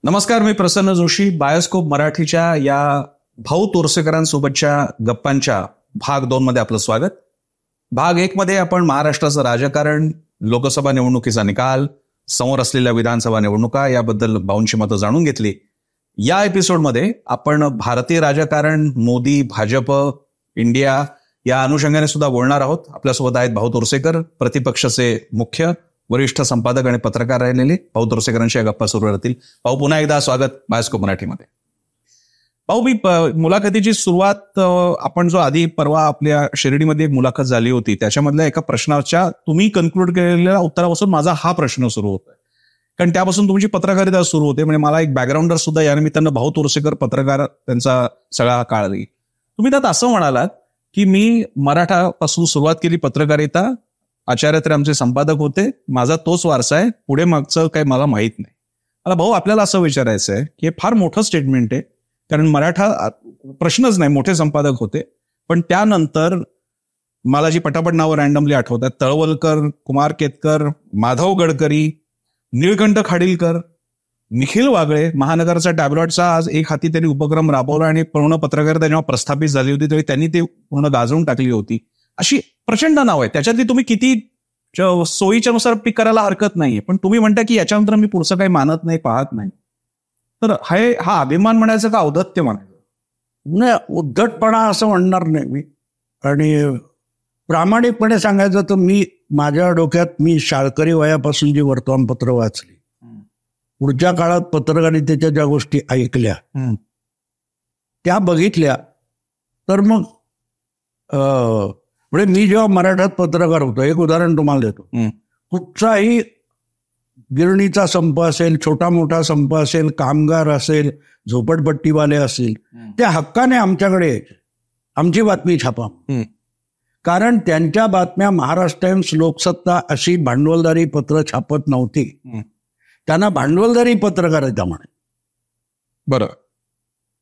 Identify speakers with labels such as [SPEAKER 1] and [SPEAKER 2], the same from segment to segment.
[SPEAKER 1] नमस्कार, मी प्रसन्न जोशी. बायोस्कोप मराठीच्या या भाऊ तोरसेकरांसोबतच्या गप्पांच्या भाग 2 मध्ये आपलं स्वागत. भाग 1 मध्ये आपण महाराष्ट्राचं राजकारण, लोकसभा निवडणुकीचा निकाल, समोर असलेल्या विधानसभा निवडणुका याबद्दल भाऊंची मतं जाणून घेतली. या एपिसोडमध्ये आपण भारतीय राजकारण, मोदी, भाजप, इंडिया या अनुषंगाने सुद्धा बोलणार आहोत. आपल्यासोबत आहेत भाऊ तोरसेकर, प्रतिपक्षाचे मुख्य वरिष्ठ संपादक आणि पत्रकार राहिलेले. भाऊ तोरसेकरांशी या गप्पा सुरू राहतील. भाऊ, पुन्हा एकदा स्वागत बायोस्कोप मराठीमध्ये. भाऊ, मी मुलाखतीची सुरुवात आपण जो आधी परवा आपल्या शिर्डीमध्ये एक मुलाखत झाली होती त्याच्यामधल्या एका प्रश्नाच्या तुम्ही कन्क्लूड केलेल्या उत्तरापासून माझा हा प्रश्न सुरू होतोय, कारण त्यापासून तुमची पत्रकारिता सुरू होते. म्हणजे मला एक बॅकग्राऊंडर सुद्धा या निमित्तानं भाऊ तोरसेकर पत्रकार त्यांचा सगळा काळ देईल. तुम्ही त्यात असं म्हणालात की मी मराठापासून सुरुवात केली पत्रकारिता, आचार्य तर आमचे संपादक होते, माझा तोच वारसा आहे, पुढे मागचं काही मला माहीत नाही. मला भाऊ आपल्याला असं विचारायचं आहे की हे फार मोठं स्टेटमेंट आहे, कारण मराठा प्रश्नच नाही, मोठे संपादक होते. पण त्यानंतर मला जी पटापट नावं रँडमली आठवतात, तळवलकर, कुमार केतकर, माधव गडकरी, निळकंठ खाडीलकर, निखिल वागळे, महानगरचा टॅब्लॉइडचा आज एक हाती त्यांनी उपक्रम राबवला आणि पूर्ण पत्रकारिता जेव्हा प्रस्थापित झाली होती तेव्हा त्यांनी ते पूर्ण गाजवून टाकली होती. अशी प्रचंड नाव आहे, त्याच्यातली तुम्ही किती सोयीच्या नुसार पिक करायला हरकत नाहीये, पण तुम्ही म्हणता की याच्यानंतर मी पुढचं काही मानत नाही, पाहत नाही. तर हा अभिमान म्हणायचं का औद्धत्य म्हणायचं?
[SPEAKER 2] नाही, उद्धटपणा असं म्हणणार नाही मी. आणि प्रामाणिकपणे सांगायचं तर मी माझ्या डोक्यात मी शाळकरी वयापासून जी वर्तमानपत्र वाचली, पुढच्या काळात पत्रकारितेच्या ज्या गोष्टी ऐकल्या, त्या बघितल्या, तर मग म्हणजे मी जेव्हा मराठात पत्रकार होतो, एक उदाहरण तुम्हाला देतो. कुठचाही गिरणीचा संप असेल, छोटा मोठा संप असेल, कामगार असेल, झोपडपट्टीवाले असेल, ते हक्काने आमच्याकडे यायचे, आमची बातमी छापा. कारण त्यांच्या बातम्या महाराष्ट्र टाइम्स, लोकसत्ता अशी भांडवलदारी पत्र छापत नव्हती. त्यांना भांडवलदारी पत्रकारिता म्हणे.
[SPEAKER 1] बरं.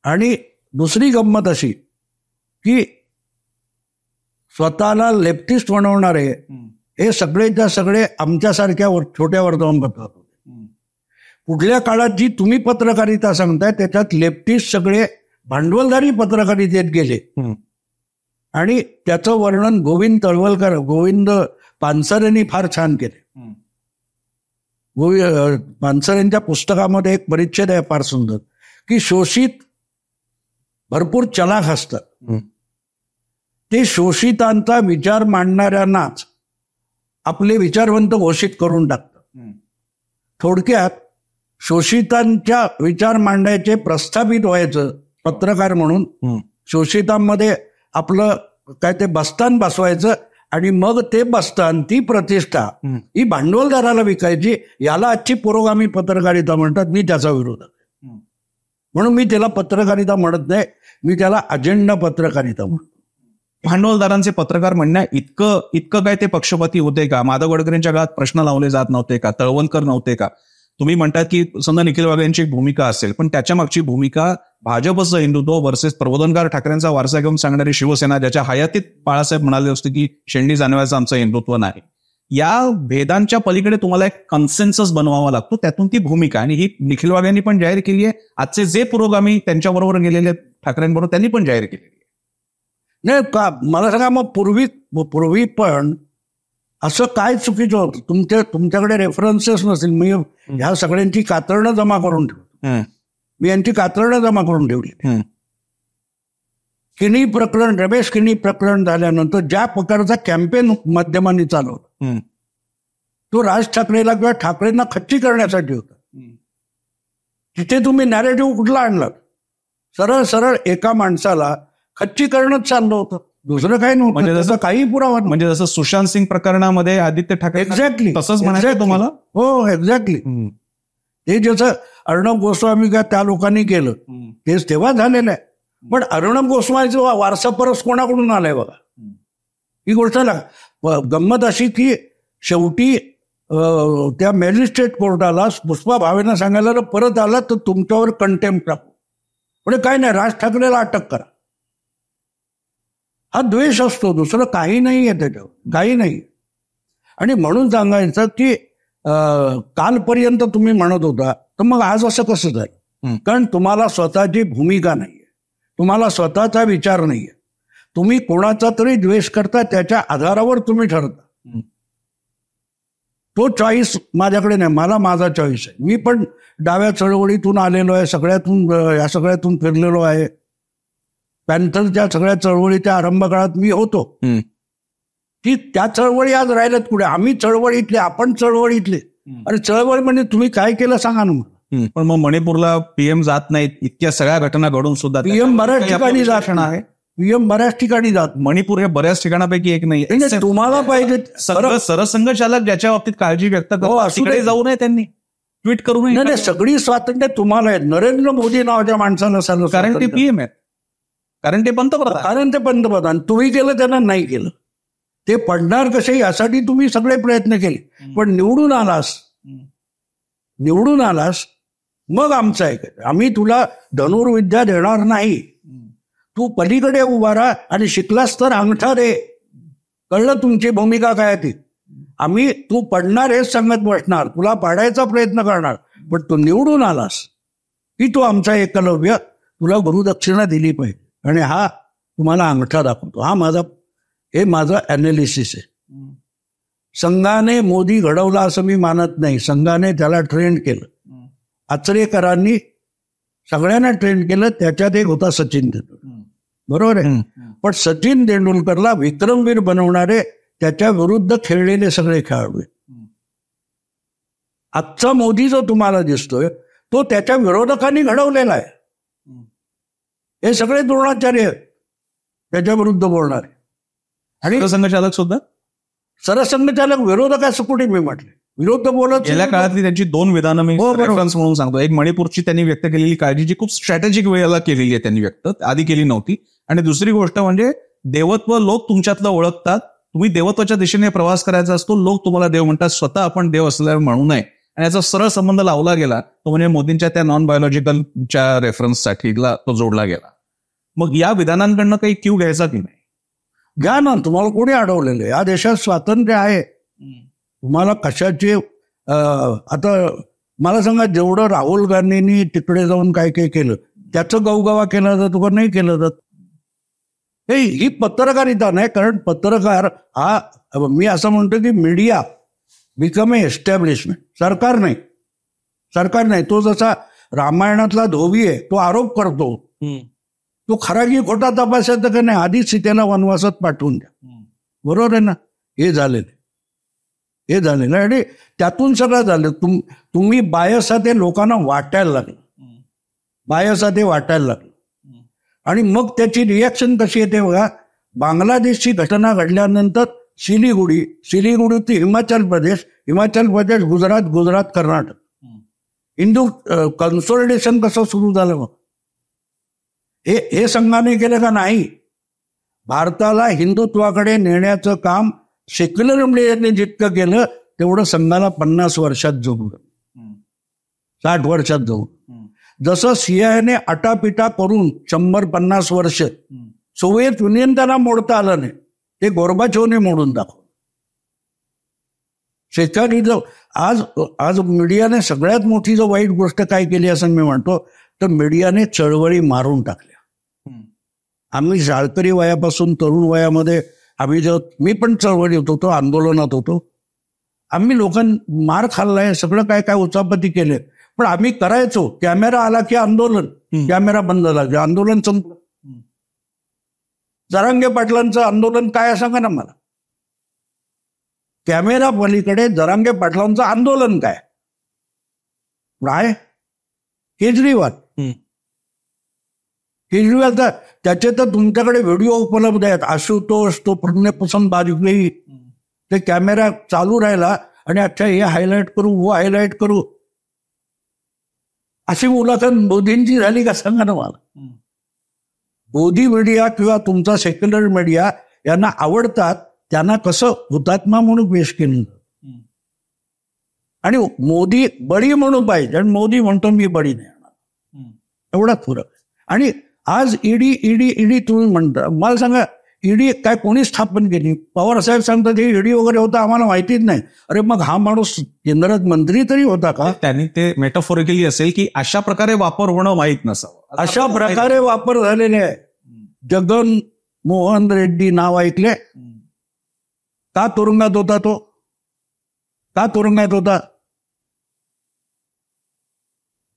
[SPEAKER 2] आणि दुसरी गंमत अशी की स्वतःला लेफ्टिस्ट बनवणारे हे सगळेच्या सगळे आमच्यासारख्या छोट्या वर्तमानपत्रात होते. कुठल्या काळात जी तुम्ही पत्रकारिता सांगताय त्याच्यात लेफ्टिस्ट सगळे भांडवलदारी पत्रकारितेत गेले. आणि त्याचं वर्णन गोविंद पानसरेंनी फार छान केले. पानसरेंच्या पुस्तकामध्ये एक परिच्छेद आहे फार सुंदर, की शोषित भरपूर चलाख असतात, ते शोषितांचा विचार मांडणाऱ्यांनाच आपले विचारवंत घोषित करून टाकतात. थोडक्यात शोषितांच्या विचार मांडायचे, प्रस्थापित व्हायचं पत्रकार म्हणून, शोषितांमध्ये आपलं काय ते बस्तान बसवायचं आणि मग ते बस्तान, ती प्रतिष्ठा ही भांडवलदाराला विकायची. याला आजची पुरोगामी पत्रकारिता म्हणतात. मी त्याचा विरोध आहे. म्हणून मी त्याला पत्रकारिता म्हणत नाही, मी त्याला अजेंडा पत्रकारिता म्हणतो.
[SPEAKER 1] भांडवलदारांचे पत्रकार म्हणण्या इतकं काय ते पक्षपाती होते का? माधव गडकरींच्या काळात प्रश्न लावले जात नव्हते का? तळवलकर नव्हते का? तुम्ही म्हणतात की समजा निखिल वागळे यांची एक भूमिका असेल, पण त्याच्या मागची भूमिका भाजपचं हिंदुत्व वर्सेस प्रबोधनकार ठाकरेंचा वारसा घेऊन सांगणारी शिवसेना, ज्याच्या हयातीत बाळासाहेब म्हणाले असते की शेंडी जाणवायचं आमचं हिंदुत्व नाही. या भेदांच्या पलीकडे तुम्हाला एक कन्सेन्सस बनवावा लागतो, त्यातून ती भूमिका. आणि ही निखिल वागळेंनी पण जाहीर केली आहे. आजचे जे पुरोगामी त्यांच्याबरोबर गेलेले ठाकरेंबरोबर त्यांनी पण जाहीर केली.
[SPEAKER 2] नाही का, मला सांगा, मग पूर्वी पण असं काय चुकीचं होतं? तुमच्याकडे रेफरन्सेस नसेल. मी ह्या सगळ्यांची कातरणं जमा करून ठेवतो. मी यांची कातरणं जमा करून ठेवली. किणी प्रकरण, रमेश किणी प्रकरण झाल्यानंतर ज्या प्रकारचा कॅम्पेन माध्यमांनी चालवला, तो राज ठाकरेला किंवा ठाकरेंना खच्ची करण्यासाठी होता. तिथे तुम्ही नॅरेटिव्ह कुठला आणलात? सरळ सरळ एका माणसाला खच्ची करणंच चाललं होतं, दुसरं काही नव्हतं. म्हणजे जसं काही पुरावा,
[SPEAKER 1] म्हणजे जसं सुशांत सिंग प्रकरणामध्ये आदित्य ठाकरे,
[SPEAKER 2] एक्झॅक्टली
[SPEAKER 1] तसंच म्हणायचं तुम्हाला?
[SPEAKER 2] हो, एक्झॅक्टली. ते जसं अर्णब गोस्वामी का त्या लोकांनी केलं तेच तेव्हा झालेलं आहे. पण अर्णब गोस्वामीचा वारसा परत कोणाकडून आलाय बघा, ही गोष्ट गंमत अशी की शेवटी त्या मॅजिस्ट्रेट कोर्टाला पुष्पा भावेनं सांगायला परत आला तर तुमच्यावर कंटेम्प्ट टाकू, म्हणजे काय नाही, राज ठाकरेला अटक करा. हा द्वेष असतो, दुसरं काही नाही आहे त्याच्यावर, काही नाही. आणि म्हणून सांगायचं की कालपर्यंत तुम्ही म्हणत होता, तर मग आज असं कसं झालं? कारण तुम्हाला स्वतःची भूमिका नाहीये, तुम्हाला स्वतःचा विचार नाहीये, तुम्ही कोणाचा तरी द्वेष करता, त्याच्या आधारावर तुम्ही ठरता. तो चॉईस माझ्याकडे नाही, मला माझा चॉईस आहे. मी पण डाव्या चळवळीतून आलेलो आहे, या सगळ्यातून फिरलेलो आहे. पॅन्थरच्या सगळ्या चळवळीच्या आरंभ काळात मी होतो. की त्या चळवळी आज राहिल्यात पुढे. आम्ही चळवळीतले, आपण चळवळीतले. अरे चळवळी म्हणजे तुम्ही काय केलं सांगा ना मला.
[SPEAKER 1] पण मग मणिपूरला पीएम जात नाहीत, इतक्या सगळ्या घटना घडून सुद्धा
[SPEAKER 2] पीएम बऱ्याच ठिकाणी जात आहे. पीएम बऱ्याच ठिकाणी जात.
[SPEAKER 1] मणिपूर हे बऱ्याच ठिकाणापैकी एक नाही.
[SPEAKER 2] तुम्हाला पाहिजे
[SPEAKER 1] सरसंघचालक ज्याच्या बाबतीत काळजी व्यक्त करतो जाऊ नये, त्यांनी ट्विट करू नये.
[SPEAKER 2] नाही, सगळी स्वातंत्र्य तुम्हाला आहे. नरेंद्र मोदी नावाच्या माणसाला
[SPEAKER 1] कारण ते पीएम आहेत, कारण ते पंतप्रधान. तुम्ही केलं, त्यांना नाही केलं. ते पडणार कसे यासाठी तुम्ही सगळे प्रयत्न केले, पण निवडून आलास मग आमचं आहे. आम्ही तुला धनुर्विद्या देणार नाही, तू पलीकडे उभा राहा आणि शिकलास तर अंगठा दे. कळलं तुमची भूमिका काय ती. आम्ही तू पडणार हेच सांगत बसणार, तुला पाडायचा प्रयत्न करणार, पण तू निवडून आलास की तू आमचा एकलव्य, तुला गुरुदक्षिणा दिली पाहिजे. आणि हा तुम्हाला अंगठा दाखवतो. हे माझं अनालिसिस आहे. संघाने मोदी घडवला असं मी मानत नाही. संघाने त्याला ट्रेंड केलं. आचरेकरांनी सगळ्यांना ट्रेंड केलं. त्याच्यात एक होता सचिन तेंडुलकर, बरोबर आहे. पण सचिन तेंडुलकरला विक्रमवीर बनवणारे त्याच्या विरुद्ध खेळलेले सगळे खेळाडू आहेत. आजचा मोदी जो तुम्हाला दिसतोय तो त्याच्या विरोधकांनी घडवलेला आहे. हे सगळे द्रोणाचार्य आहेत त्याच्या विरुद्ध बोलणारे. आणि सरसंघचालक विरोधक असं कुठे मी म्हटले, विरोध बोलत. गेल्या काळातली त्यांची 2 विधानं मी रेफरन्स म्हणून सांगतो. एक मणिपूरची त्यांनी व्यक्त केलेली काळजी जी खूप स्ट्रॅटेजिक वेळेला केलेली आहे त्यांनी व्यक्त, आधी केली नव्हती. आणि दुसरी गोष्ट म्हणजे देवत्व लोक तुमच्यातलं ओळखतात. तुम्ही देवत्वाच्या दिशेने प्रवास करायचा असतो, लोक तुम्हाला देव म्हणतात. स्वतः आपण देव असल्यावर म्हणू नये. आणि याचा सरळ संबंध लावला गेला तो म्हणजे मोदींच्या त्या नॉन बायोलॉजिकलच्या रेफरन्ससाठीला तो जोडला गेला. मग या विधानांकडनं काही क्यू घ्यायचा की नाही?
[SPEAKER 2] घ्या ना, तुम्हाला कोणी अडवलेलं आहे? या देशात स्वातंत्र्य आहे. तुम्हाला कशाचे आता मला सांगा, जेवढं राहुल गांधींनी तिकडे जाऊन काय काय केलं त्याचं गवगवा केला जातो का नाही केलं जात? ही पत्रकारिता नाही. कारण पत्रकार हा, मी असं म्हणतो की मीडिया बिकम ए एस्टॅब्लिशमेंट. सरकार नाही. तो जसा रामायणातला धोबी आहे, तो आरोप करतो, तो खरा की खोटा तपासायचा का नाही, आधीच सीतेला वनवासात पाठवून द्या. बरोबर आहे ना? हे झालेलं आणि त्यातून सगळं झालं. तुम्ही बायसाते लोकांना वाटायला लागलं. आणि मग त्याची रिॲक्शन कशी येते बघा. बांगलादेशची घटना घडल्यानंतर सिलिगुडी ते हिमाचल प्रदेश, गुजरात, कर्नाटक, हिंदू कन्सोलिडेशन कसं सुरू झालं मग? हे संघाने केलं का नाही? भारताला हिंदुत्वाकडे नेण्याचं काम सेक्युलर मीडियाने जितकं केलं तेवढं संघाला 50 वर्षात जमलं, 60 वर्षात जमलं. जसं सीआयने आटापिटा करून 100-50 वर्ष सोव्हिएत युनियन त्यांना मोडता आलं नाही, ते गोर्बाचोवने मोडून दाखवलं. शेतकरी आज मीडियाने सगळ्यात मोठी जो वाईट गोष्ट काय केली असं मी म्हणतो, तर मीडियाने चळवळी मारून टाकल्या. आम्ही शाळकरी वयापासून तरुण वयामध्ये मी पण चळवळीत होतो, आंदोलनात होतो. आम्ही लोकांना मार खाल्लाय, सगळं काय काय उचापती केले, पण आम्ही करायचो. कॅमेरा आला की आंदोलन, कॅमेरा बंद झाला, आंदोलन संपलं. जरांगे पाटलांचं आंदोलन काय सांगा ना मला. कॅमेरा पलीकडे जरांगे पाटलांचं आंदोलन काय? केजरीवाल त्याचे तर तुमच्याकडे व्हिडिओ उपलब्ध आहेत. आशुतोष तो पसंत बाजू ते कॅमेरा चालू राहिला आणि अच्छा हे हायलाइट करू, वो हायलाइट करू, अशी मुलाखत मोदींची झाली का सांगा ना मला. मोदी मीडिया किंवा तुमचा सेक्युलर मीडिया यांना आवडतात, त्यांना कसं हुतात्मा म्हणून पेश केलं. आणि मोदी बळी म्हणून पाहिजे, आणि मोदी म्हणतो मी बळी नाही आणणार. एवढाच फरक. आणि आज ईडी तुम्ही म्हणता, मला सांगा ईडी काय कोणी स्थापन केली? पवार साहेब सांगतात हे ईडी वगैरे होता आम्हाला माहितीच नाही. अरे मग हा माणूस केंद्रात मंत्री तरी होता का?
[SPEAKER 1] त्यांनी ते मेटाफोरिकली असेल की अशा प्रकारे वापर होणं माहीत नसावं.
[SPEAKER 2] अशा प्रकारे वापर झालेले आहे. जगन मोहन रेड्डी नाव ऐकले? का तुरुंगात होता तो? का तुरुंगात होता?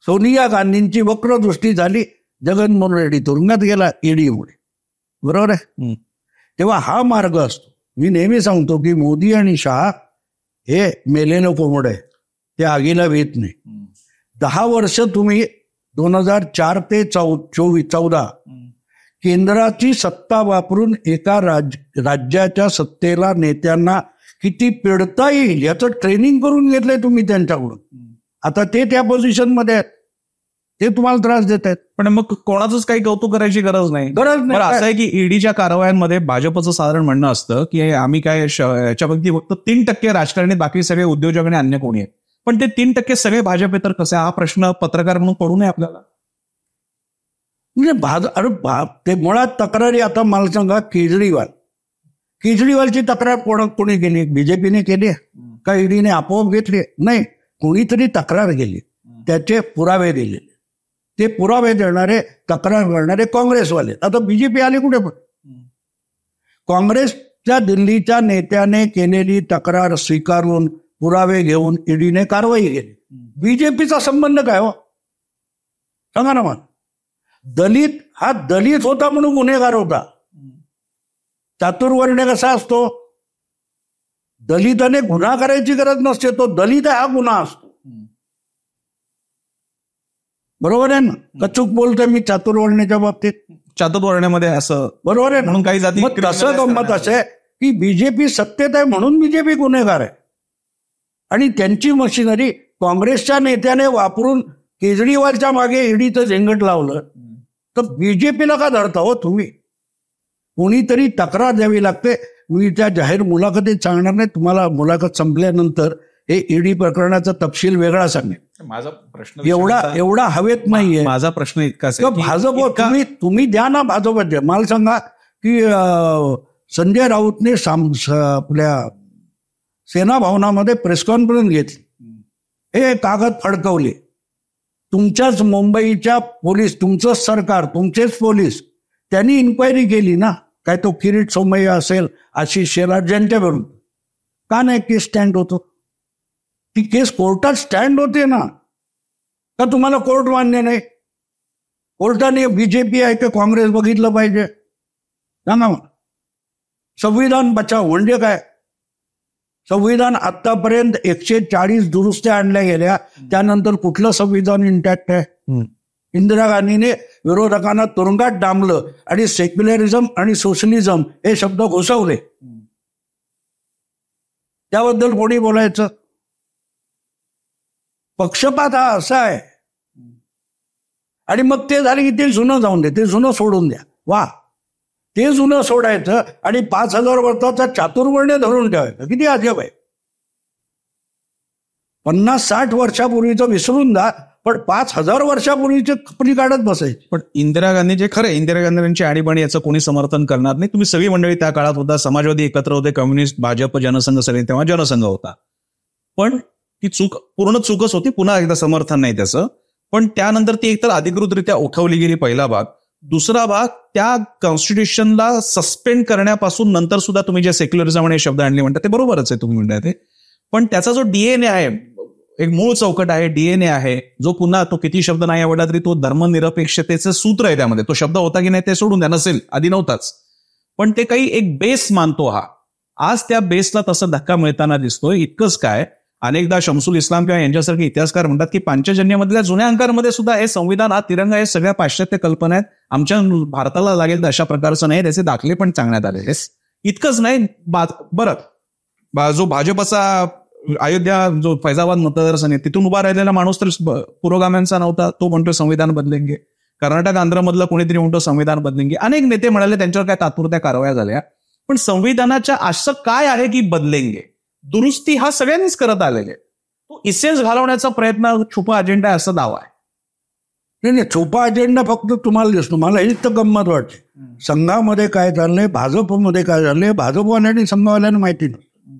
[SPEAKER 2] सोनिया गांधींची वक्रदृष्टी झाली, जगनमोहन रेड्डी तुरुंगात गेला ईडीमुळे. बरोबर आहे? तेव्हा हा मार्ग असतो. मी नेहमी सांगतो की मोदी आणि शहा हे मेलेलं कोंबड आहे, ते आगीला भेट नाही. 10 वर्ष तुम्ही 2004 ते 14 केंद्राची सत्ता वापरून एका राज्याच्या सत्तेला नेत्यांना किती पेडता येईल याचं ट्रेनिंग करून घेतलंय तुम्ही त्यांच्याकडून. आता ते त्या पोझिशनमध्ये आहेत, ते तुम्हाला त्रास देत आहेत.
[SPEAKER 1] पण मग कोणाचंच काही कौतुक करायची गरज नाही.
[SPEAKER 2] नाही.
[SPEAKER 1] असं आहे की ईडीच्या कारवायांमध्ये भाजपचं साधारण म्हणणं असतं की आम्ही काय याच्यापैकी फक्त 3% राजकारणी, बाकी सगळे उद्योजक आणि अन्य कोणी आहेत. पण ते 3% सगळे भाजप तर कसे? हा प्रश्न पत्रकार म्हणून पडू नये आपल्याला.
[SPEAKER 2] म्हणजे ते मुळात तक्रारी. आता मला सांगा, केजरीवालची तक्रार कोणी केली? बीजेपीने केली का ईडीने आपोआप घेतली? नाही, कोणीतरी तक्रार केली, त्याचे पुरावे दिले. ते पुरावे देणारे, तक्रार करणारे काँग्रेसवाले. आता बीजेपी आले कुठे? पण काँग्रेसच्या दिल्लीच्या नेत्याने केलेली तक्रार स्वीकारून पुरावे घेऊन ईडीने कारवाई केली. बीजेपीचा संबंध काय हो? सांगा ना मला. दलित होता म्हणून गुन्हेगार होता. चातुर्वर्ण्य कसा असतो? दलिताने गुन्हा करायची गरज नसते, तो दलित आहे हा गुन्हा असतो. बरोबर आहे ना? कचूक बोलतोय मी चातुर्वर्ण्याच्या बाबतीत.
[SPEAKER 1] चातुर्वर्ण्यामध्ये असं
[SPEAKER 2] बरोबर आहे
[SPEAKER 1] म्हणून काही जाती.
[SPEAKER 2] तसं गंमत असं आहे की बीजेपी सत्तेत आहे म्हणून बीजेपी गुन्हेगार आहे, आणि त्यांची मशिनरी काँग्रेसच्या नेत्याने वापरून केजरीवालच्या मागे ईडीचं झेंगट लावलं, तर बीजेपीला का धरता हो तुम्ही? कोणीतरी तक्रार द्यावी लागते. मी त्या जाहीर मुलाखतीत सांगणार नाही, तुम्हाला मुलाखत संपल्यानंतर हे ईडी प्रकरणाचा तपशील वेगळा सांगेल.
[SPEAKER 1] माझा प्रश्न
[SPEAKER 2] एवढा हवेत नाहीये.
[SPEAKER 1] माझा प्रश्न इतकाच
[SPEAKER 2] भाजप तुम्ही द्या ना भाजप. मला सांगा की संजय राऊतने आपल्या सेना भवनामध्ये प्रेस कॉन्फरन्स घेतली, हे कागद फडकवले. तुमच्याच मुंबईच्या पोलीस, तुमचंच सरकार, तुमचेच पोलीस, त्यांनी इन्क्वायरी केली ना. काय तो किरीट सोमय्या असेल, आशिष शेलार, ज्यांच्यावरून का नाही केस स्टँड होतो? ती केस कोर्टात स्टँड होते ना. का तुम्हाला कोर्ट मान्य नाही? कोर्टाने बीजेपी आहे की काँग्रेस बघितलं पाहिजे? सांगा मग. संविधान बचाव म्हणजे काय? संविधान आतापर्यंत 140 दुरुस्त्या आणल्या गेल्या, त्यानंतर कुठलं संविधान इंटॅक्ट आहे? इंदिरा गांधीने विरोधकांना तुरुंगात डांबलं आणि सेक्युलरिझम आणि सोशलिझम हे शब्द घुसवले. त्याबद्दल कोणी बोलायचं? पक्षपात हा असा आहे. आणि मग ते झाले की ते जुनं जाऊन दे, ते जुनं सोडून द्या. वा, ते जुनं सोडायचं आणि 5,000 वर्षाचा चातुर्वर्ण्य धरून ठेवायचं. किती अजब आहे. 50-60 वर्षापूर्वीचं विसरून जा, पण 5,000 वर्षापूर्वीचे खपरी काढत बसायचे.
[SPEAKER 1] पण इंदिरा गांधीचे खरे, इंदिरा गांधींची आणीबाणी याचं कोणी समर्थन करणार नाही. तुम्ही सगळी मंडळी त्या काळात होता, समाजवादी एकत्र होते, कम्युनिस्ट, भाजप, जनसंघ सगळे तेव्हा जनसंघ होता. पण ती पूर्ण चूकच होती. पुन्हा एकदा समर्थन नाही त्याचं. पण त्यानंतर ती एकतर अधिकृतरित्या उठवली गेली, पहिला भाग. दुसरा भाग, त्या कॉन्स्टिट्यूशनला सस्पेंड करण्यापासून नंतर सुद्धा तुम्ही जे सेक्युलरिझम आणि शब्द आणले म्हणता ते बरोबरच आहे तुम्ही म्हणताय ते. पण त्याचा जो डीएनए आहे, एक मूळ चौकट आहे, डीएनए आहे, जो पुन्हा तो किती शब्द नाही आवडला तरी तो धर्मनिरपेक्षतेचं सूत्र आहे त्यामध्ये. तो शब्द होता की नाही ते सोडून द्या, नसेल, आधी नव्हताच. पण ते काही एक बेस मानतो हा. आज त्या बेसला तसा धक्का मिळताना दिसतोय. इतकंच काय, अनेकदा शमसुल इस्लाम किंवा यांच्यासारखे इतिहासकार म्हणतात की पांचजन्यामधल्या जुन्या अंकांमध्ये सुद्धा हे संविधान, हा तिरंगा, हे सगळ्या पाश्चात्य कल्पना आहेत, आमच्या भारताला लागेल अशा प्रकारचं नाही. त्याचे दाखले पण सांगण्यात आलेले. इतकंच नाही, बरं, जो भाजपचा अयोध्या, जो फैजाबाद मतदारसंघ आहे, तिथून उभा राहिलेला माणूस तर पुरोगाम्यांचा नव्हता. तो म्हणतो संविधान बदलेंगे. कर्नाटक, आंध्रमधलं कोणीतरी म्हणतो संविधान बदलेंगे. अनेक नेते म्हणाले त्यांच्यावर काय तात्पुरत्या कारवाया झाल्या. पण संविधानाच्या असं काय आहे की बदलेंगे? दुरुस्ती हा सगळ्यांनीच करत आलेले. तो इसेन्स घालवण्याचा प्रयत्न, छुपा अजेंडा आहे असा दावा आहे.
[SPEAKER 2] नाही, छुपा अजेंडा फक्त तुम्हाला दिसतो. मला हीच तर गंमत वाटते. संघामध्ये काय चाललंय, भाजपमध्ये काय चाललंय, भाजपवाल्यांनी संघवाल्यांना माहिती नसतं,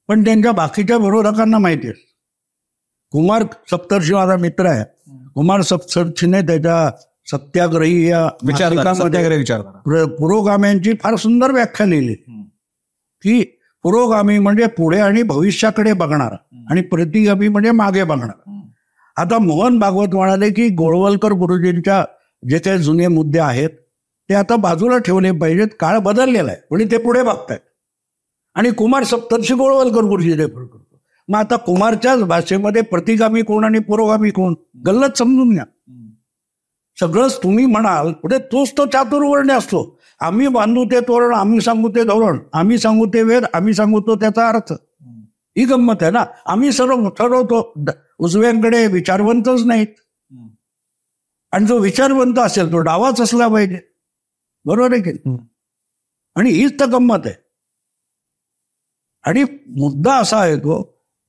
[SPEAKER 2] पण त्यांच्या बाकीच्या विरोधकांना माहिती असतं. कुमार सप्तर्षी माझा मित्र आहे. कुमार सप्तर्षीने त्याच्या सत्याग्रही या मासिकामध्ये पुरोगाम्यांची फार सुंदर व्याख्या लिहिली की पुरोगामी म्हणजे पुढे आणि भविष्याकडे बघणारा आणि प्रतिगामी म्हणजे मागे बघणारा. आता मोहन भागवत म्हणाले की गोळवलकर गुरुजींच्या जे काही जुने मुद्दे आहेत ते आता बाजूला ठेवले पाहिजेत, काळ बदललेला आहे म्हणजे ते पुढे बघतायत. आणि कुमार सप्तर्षी गोळवलकर गुरुजी रेफर करतो. मग आता कुमारच्याच भाषेमध्ये प्रतिगामी कोण आणि पुरोगामी कोण गल्लत समजून घ्या. सगळंच तुम्ही म्हणाल पुढे तोच तो चातुर्वर्ण्य असतो. आम्ही बांधू ते तोरण, आम्ही सांगू ते धोरण, आम्ही सांगू ते वेद, आम्ही सांगू तो त्याचा अर्थ. ही गंमत आहे ना. आम्ही सर्व ठरवतो. उजव्यांकडे विचारवंतच नाहीत, आणि जो विचारवंत असेल तो डावाच असला पाहिजे. बरोबर आहे की? आणि हीच तर गंमत आहे. आणि मुद्दा असा आहे तो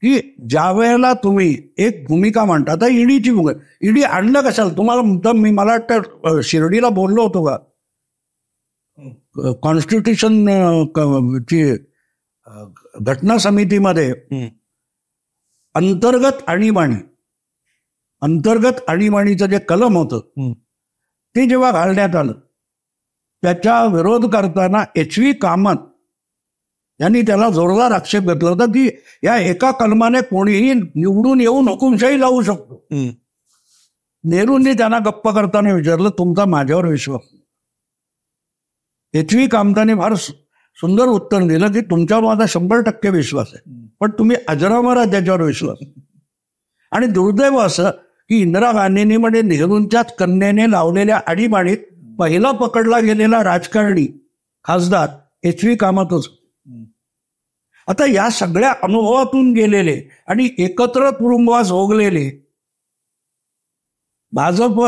[SPEAKER 2] की ज्या वेळेला तुम्ही एक भूमिका मांडता, आता ईडीची भूमिका, ईडी आणलं कशाला तुम्हाला मुद्दा. मला वाटतं शिर्डीला बोललो होतो का, कॉन्स्टिट्यूशन ची घटना समितीमध्ये अंतर्गत आणीबाणीचं जे कलम होतं ते जेव्हा घालण्यात आलं, त्याच्या विरोध करताना एच.व्ही. कामत यांनी त्याला जोरदार आक्षेप घेतला होता की या एका कलमाने कोणीही निवडून येऊन हुकुमशाही लावू शकतो. नेहरूंनी त्यांना गप्प करताना विचारलं, तुमचा माझ्यावर विश्वास? एच.व्ही. कामताने फार सुंदर उत्तर दिलं की तुमच्यावर माझा 100% विश्वास आहे, पण तुम्ही अजरामर आहात त्याच्यावर विश्वास. आणि दुर्दैव असं की इंदिरा गांधींनी म्हणजे नेहरूंच्याच कन्येने लावलेल्या आणीबाणीत पहिला पकडला गेलेला राजकारणी खासदार एच.व्ही. कामतच. आता या सगळ्या अनुभवातून गेलेले आणि एकत्र तुरुंगवास भोगलेले भाजप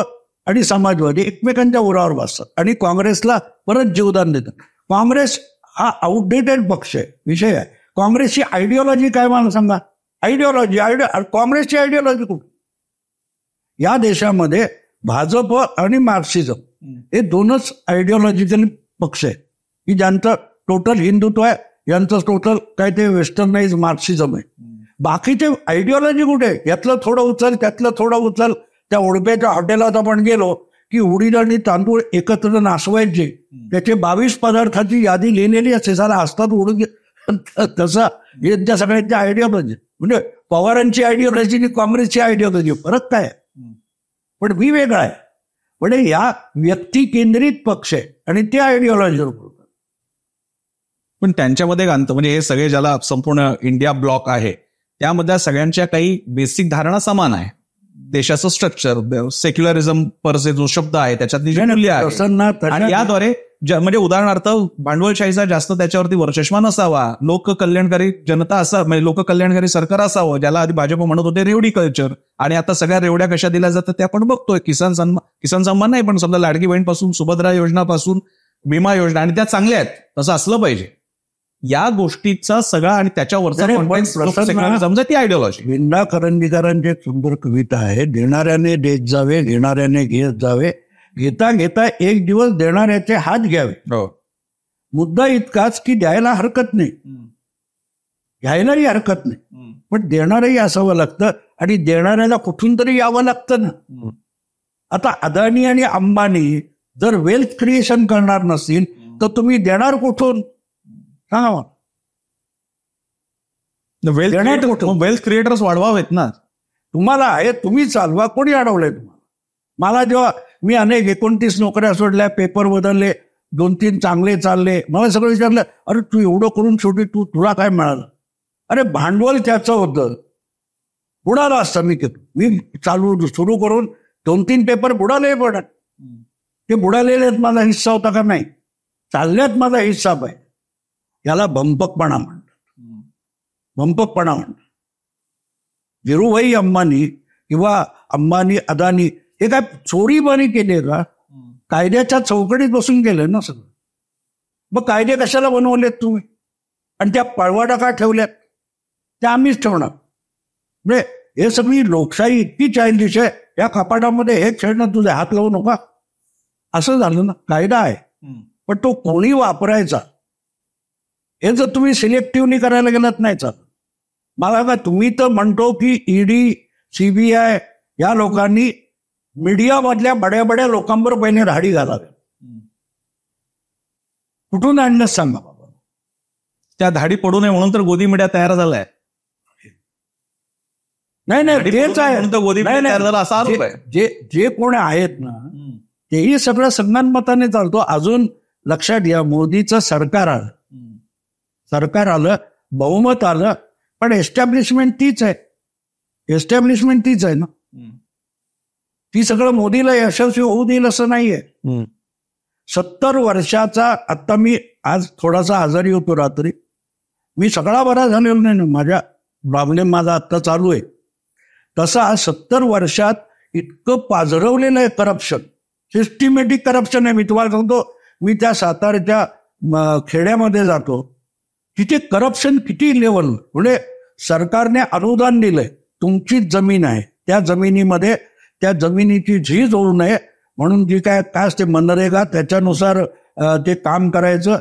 [SPEAKER 2] आणि समाजवादी एकमेकांच्या उरावर बसतात आणि काँग्रेसला परत जीवदान देतात. काँग्रेस हा आउटडेटेड पक्ष आहे, विषय आहे. काँग्रेसची आयडिओलॉजी काय मला सांगा. काँग्रेसची आयडिओलॉजी कुठे? या देशामध्ये भाजप आणि मार्क्सिझम हे दोनच आयडिओलॉजिकल पक्ष आहे की ज्यांचं टोटल हिंदुत्व आहे, यांचं टोटल काय ते वेस्टर्नाइज मार्क्सिझम आहे. बाकीचे आयडिओलॉजी कुठे? यातलं थोडं उचल, त्यातलं थोडं उचल. त्या उडप्याच्या हॉटेलात आपण गेलो की उडीद आणि तांदूळ एकत्र नासवायचे, त्याचे 22 पदार्थाची यादी लिहिलेली असते. साला असतात उडून तसा यांच्या सगळ्यांची आयडिओलॉजी. म्हणजे पवारांची आयडिओलॉजी आणि काँग्रेसची आयडिओलॉजी फरक काय? पण मी वेगळा आहे. म्हणजे या व्यक्ती केंद्रित पक्ष आहे आणि ते आयडिओलॉजीवर बोलतात.
[SPEAKER 1] पण त्यांच्यामध्ये एक अंत, म्हणजे हे सगळे ज्याला संपूर्ण इंडिया ब्लॉक आहे त्यामध्ये सगळ्यांच्या काही बेसिक धारणा समान आहे. देशाचं स्ट्रक्चर, सेक्युलरिझम परसे जो शब्द आहे त्याच्यातली जी मूल्य आहे, आणि याद्वारे म्हणजे उदाहरणार्थ भांडवलशाहीचा जास्त त्याच्यावरती वर्चस्व नसावा, लोककल्याणकारी जनता असा, म्हणजे लोककल्याणकारी सरकार असावं, ज्याला आधी भाजप म्हणत होते रेवडी कल्चर. आणि आता सगळ्या रेवड्या कशा दिल्या जातात ते आपण बघतोय. किसान सन्मान नाही, पण समजा लाडकी बहीणपासून, सुभद्रा योजनापासून, विमा योजना, आणि त्या चांगल्या आहेत, तसं असलं पाहिजे. या गोष्टीचा सगळा आणि त्याच्यावरचा ती आयडिओलॉजी.
[SPEAKER 2] विंदा करंदीकरांची एक सुंदर कविता आहे, देणाऱ्याने देत जावे, घेणाऱ्याने घेत जावे, घेता घेता एक दिवस देणाऱ्याचे हात घ्यावे. मुद्दा इतकाच की द्यायला हरकत नाही, घ्यायलाही हरकत नाही, पण देणारही असावं लागतं आणि देणाऱ्याला कुठून तरी यावं लागतं ना. आता अदानी आणि अंबानी जर वेल्थ क्रिएशन करणार नसतील तर तुम्ही देणार कुठून? सांगा मला.
[SPEAKER 1] वेल्थ क्रिएटर्स वाढवावेत ना.
[SPEAKER 2] तुम्हाला आहे, तुम्ही चालवा, कोणी अडवलंय तुम्हाला? मला जेव्हा मी अनेक 29 नोकऱ्या सोडल्या, पेपर बदलले, 2-3 चांगले चालले, मला सगळं विचारलं, अरे तू एवढं करून शेवटी तुला काय मिळालं? अरे भांडवल त्याचं होतं, बुडालं असतं. मी सुरू करून 2-3 पेपर बुडाले, पण ते बुडालेलेच माझा हिस्सा होता का? नाही, चालल्यात माझा हिस्सा पाहिजे. याला भंपकपणा म्हणतात, भंपकपणा म्हणतात. धीरूभाई अंबानी किंवा अंबानी, अदानी हे काय चोरीबारी केले का? कायद्याच्या चौकटीत बसून गेले ना सगळं. मग कायदे कशाला बनवलेत तुम्ही? आणि त्या पळवाटा का ठेवल्यात? त्या आम्हीच ठेवणार. म्हणजे हे सगळी लोकशाही इतकी चायलिश आहे, या कपाटामध्ये हे खेळणं तुझे हात लावू नका असं झालं ना. कायदा आहे, पण तो कोणी वापरायचा हे जर तुम्ही सिलेक्टिव्हली करायला गेलात नाही चालत. मला का तुम्ही तर म्हणतो की ईडी सीबीआय या लोकांनी मीडियामधल्या बड्या बड्या लोकांवर पहिले राहाडी घालावे. कुठून आणलं सांगा बाबा.
[SPEAKER 1] त्या धाडी पडू नये म्हणून तर गोदी मीडिया तयार झालाय.
[SPEAKER 2] नाही तेच आहे,
[SPEAKER 1] गोदी मीडिया तयार झाला असा आरोप आहे.
[SPEAKER 2] जे कोण आहेत ना तेही सगळं संगणमताने चालतो. अजून लक्षात घ्या, मोदीचं सरकार आलं, बहुमत आलं, पण एस्टॅब्लिशमेंट तीच आहे. एस्टॅब्लिशमेंट तीच आहे ना. ती सगळं मोदीला यशस्वी होऊ देईल असं नाहीये. 70 वर्षाचा, आता मी आज थोडासा आजारी होतो रात्री, मी सगळा बरा झालेलो नाही ना, माझ्या प्रॉब्लेम माझा आत्ता चालू आहे. तसा 70 वर्षात इतकं पाझरवलेलं आहे करप्शन, सिस्टमॅटिक करप्शन आहे. मी तुम्हाला सांगतो, मी त्या साताऱ्याच्या खेड्यामध्ये जातो, तिथे करप्शन किती लेवल. म्हणजे सरकारने अनुदान दिलंय, तुमची जमीन आहे, त्या जमिनीमध्ये त्या जमिनीची झीज होऊ नये म्हणून जी काय असते मनरेगा, त्याच्यानुसार ते काम करायचं.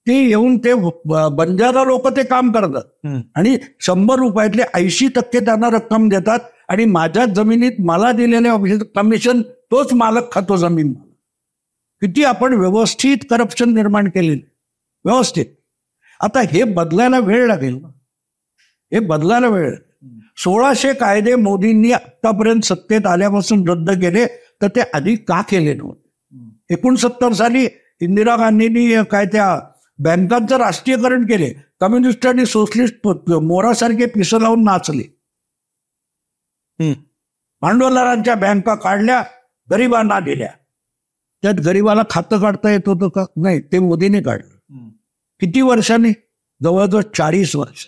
[SPEAKER 2] ते येऊन ते बंजारा लोक ते काम करतात आणि 100 रुपयातले 80% त्यांना रक्कम देतात आणि माझ्या जमिनीत मला दिलेले कमिशन तोच मालक खातो जमीन. किती आपण व्यवस्थित करप्शन निर्माण केलेले, व्यवस्थित. आता हे बदलायला वेळ लागेल ना, हे बदलायला वेळ. 1600 कायदे मोदींनी आतापर्यंत सत्तेत आल्यापासून रद्द केले, तर ते आधी का केले नव्हते? 69 साली इंदिरा गांधींनी काय त्या बँकांचं राष्ट्रीयकरण केले, कम्युनिस्टांनी सोशलिस्ट मोरासारखे पिसं लावून नाचले. भांडवलदारांच्या बँका काढल्या, गरिबांना दिल्या. त्यात गरिबाला खातं काढता येत होतं का? नाही, ते मोदीने काढलं. किती वर्षांनी? जवळजवळ 40 वर्ष.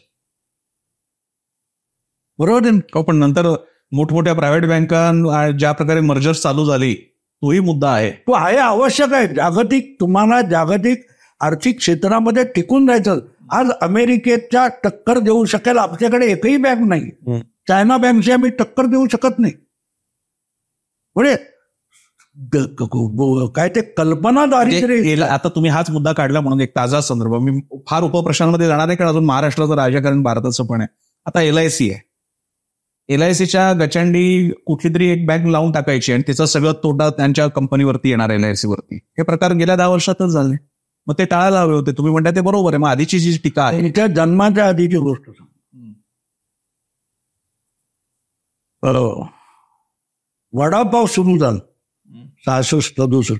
[SPEAKER 2] बरोबर आहे.
[SPEAKER 1] पण नंतर मोठमोठ्या प्रायव्हेट बँका ज्या प्रकारे मर्जर्स चालू झाली, तोही मुद्दा आहे.
[SPEAKER 2] तो आहे, आवश्यक आहे. तुम्हाला जागतिक आर्थिक क्षेत्रामध्ये टिकून राहायचं. आज अमेरिकेच्या टक्कर देऊ शकेल आपल्याकडे एकही बँक नाही. चायना बँकशी आम्ही टक्कर देऊ शकत नाही. म्हणजे काय ते कल्पना दारिद्र्य.
[SPEAKER 1] आता तुम्ही हाच मुद्दा काढला म्हणून एक ताजा संदर्भ. मी फार उपप्रश्नांमध्ये जाणार आहे, कारण अजून महाराष्ट्राचं राजकारण भारताचं पण आहे. आता LIC आहे, LICच्या गचंडी कुठली तरी एक बँक लावून टाकायची आणि त्याचा सगळं तोटा त्यांच्या कंपनीवरती येणार, LIC वरती. हे प्रकार गेल्या 10 वर्षातच झाले. मग ते टाळायला हवे होते. तुम्ही म्हणता ते बरोबर आहे. मग आधीची जी टीका आहे,
[SPEAKER 2] त्या जन्माच्या आधीची गोष्ट. वडापाव सुरू झाला 66-67,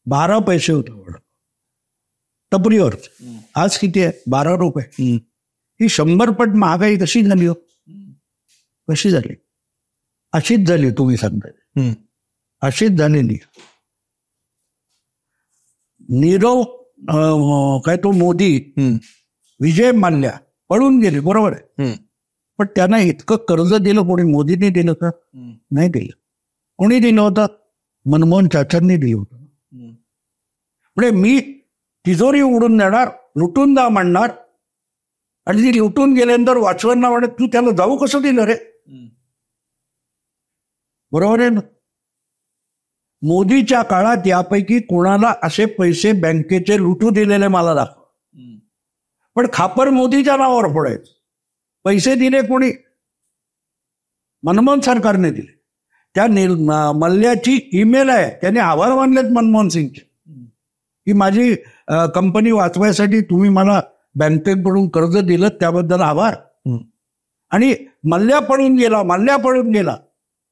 [SPEAKER 2] 12 पैसे होता वडापाव टपरीवर. आज किती आहे? 12 रुपये. ही 100 पट महागाई कशी झाली हो? कशी झाली? अशीच झाली. तुम्ही सांगताय अशीच झालेली. नीरव काय तो मोदी, विजय माल्या पळून गेले, बरोबर आहे. पण त्यांना इतकं कर्ज दिलं कोणी? मोदींनी दिलं का? नाही दिलं. कोणी दिलं होतं? मनमोहन चाचांनी दिलं होतं. म्हणजे मी तिजोरी उडून देणार, लुटून दा म्हणणार, आणि ती लुटून गेल्यानंतर वाचवांना म्हणत तू त्याला जाऊ कसं दिलं रे? बरोबर आहे ना. मोदीच्या काळात यापैकी कोणाला असे पैसे बँकेचे लुटू दिलेले मला दाखव. पण खापर मोदीच्या नावावर पडायचं. पैसे दिले कोणी? मनमोहन सरकारने दिले. त्या मल्ल्याची ईमेल आहे, त्याने आभार मानलेत मनमोहन सिंगचे की माझी कंपनी वाचवायसाठी तुम्ही मला बँकेकडून कर्ज दिलं, त्याबद्दल आभार. आणि मल्ल्या पळून गेला.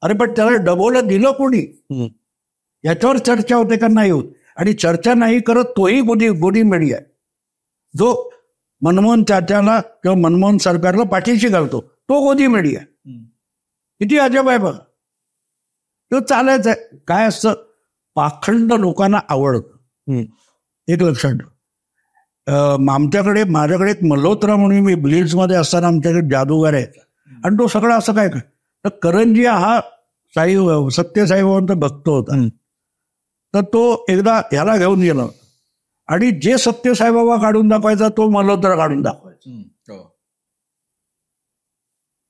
[SPEAKER 2] अरे पण त्याला डबोला दिलं कोणी? याच्यावर चर्चा होते का? नाही होत. आणि चर्चा नाही करत तोही गोदी मीडिया आहे, जो मनमोहन चाचाला किंवा मनमोहन सरकारला पाठीशी घालतो, तो गोदी मीडिया. किती अजब आहे बघा. तो चालायचं आहे. काय असतं, पाखंड लोकांना आवडतं. एक लक्षात ठेव. माझ्याकडे एक मल्होत्रा म्हणून, मी ब्लीड्समध्ये असताना आमच्याकडे जादूगार आहे, आणि तो सगळं असं काय तर करंजिया हा सत्यसाईबाबांचा भक्त होता. तर तो एकदा ह्याला घेऊन गेला आणि जे सत्यसाईबाबा काढून दाखवायचा तो मल्होत्रा काढून दाखवायचा.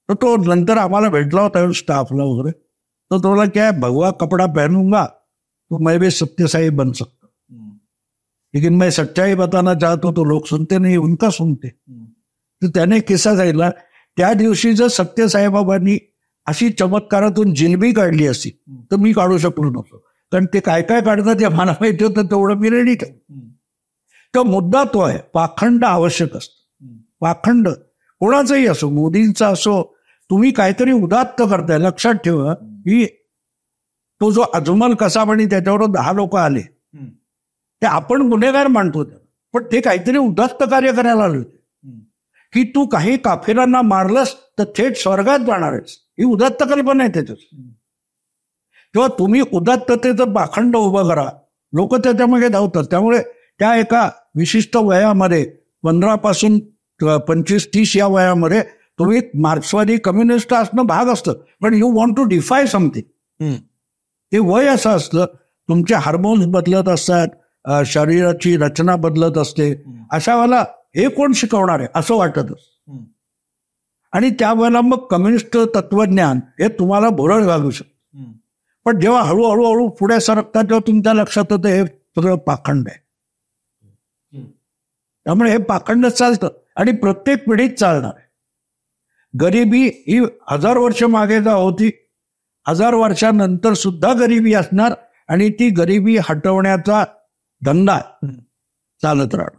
[SPEAKER 2] तर तो नंतर आम्हाला भेटला होता स्टाफला वगैरे, तो बोला क्या भगवा कपडा पहनूंगा तो मैं भी सत्य साई बन सकता, लेकिन मैं सच्चाई बताना चाहतो तो लोग सुनते नहीं, उनका सुनते. तर त्याने किस्सा सांगितला, त्या दिवशी जर सत्य साईबाबांनी अशी चमत्कारातून जिलबी काढली असती तर मी काढू शकलो नव्हतो, कारण ते काय काय काढतात ते मला माहिती होतं, तेवढं मी रेडी केलं. तर मुद्दा तो आहे, पाखंड आवश्यक असतं. पाखंड कोणाचंही असो, मोदींचा असो, तुम्ही काहीतरी उदात्त करताय. लक्षात ठेवा की तो जो अजमल कसाब आणि त्याच्यावर 10 लोक आले, ते आपण गुन्हेगार मानतो, पण ते काहीतरी उदात्त कार्य करायला आले होते. की तू काही काफिरांना मारलंस तर थेट स्वर्गात जाणार आहेस, ही उदात्त कल्पना आहे त्याच्यात. तेव्हा तुम्ही उदात्ततेचं पाखंड उभं करा, लोक त्याच्यामध्ये धावतात. त्यामुळे त्या एका विशिष्ट वयामध्ये 15 पासून 25-30 या वयामध्ये तुम्ही मार्क्सवादी कम्युनिस्ट असणं भाग असतं, पण यू वॉन्ट टू डिफाय समथिंग. ते वय असं असतं, तुमचे हार्मोन्स बदलत असतात, शरीराची रचना बदलत असते. अशा वेळेला हे कोण शिकवणार आहे असं वाटत असतं. आणि त्यावेळेला मग कम्युनिस्ट तत्वज्ञान हे तुम्हाला भुरळ घालू शकतं. पण जेव्हा हळूहळू पुढे सरकतात तेव्हा तुमच्या लक्षात येतं हे सगळं पाखंड आहे. त्यामुळे हे पाखंड चालतं आणि प्रत्येक पिढीत चालणार आहे. गरिबी ही 1000 वर्ष मागे जा होती, 1000 वर्षानंतर सुद्धा गरिबी असणार आणि ती गरिबी हटवण्याचा धंदा चालत राहणार.